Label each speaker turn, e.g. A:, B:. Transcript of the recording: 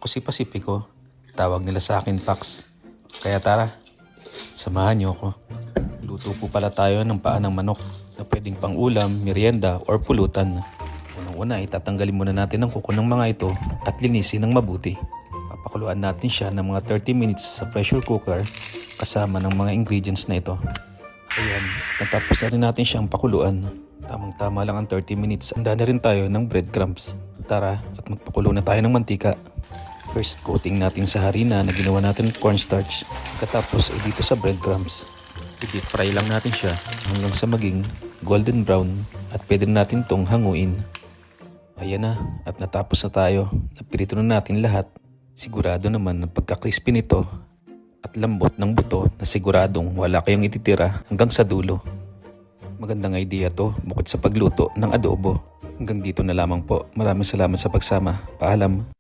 A: si Pacifico. Tawag nila sa akin Pax. Kaya tara, samahan niyo ako. Luto po pala tayo ng paa ng manok na pwedeng pang ulam, merienda, or pulutan. Unang-una, itatanggalin muna natin ang kuko ng mga ito at linisin ng mabuti. Papakuluan natin siya ng mga 30 minutes sa pressure cooker kasama ng mga ingredients na ito. Ayan, natapos na rin natin siyang pakuluan. Tamang-tama lang ang 30 minutes. Handa na rin tayo ng breadcrumbs. Tara at magpakulo na tayo ng mantika. First, coating natin sa harina na ginawa natin cornstarch. Katapos ay dito sa breadcrumbs. I-deep fry lang natin siya hanggang sa maging golden brown at pwede natin tong hanguin. Ayan na, at natapos na tayo. Napirito na natin lahat. Sigurado naman na pagka-crispy nito at lambot ng buto na siguradong wala kayong ititira hanggang sa dulo. Magandang idea to bukod sa pagluto ng adobo. Hanggang dito na lamang po. Maraming salamat sa pagsama. Paalam.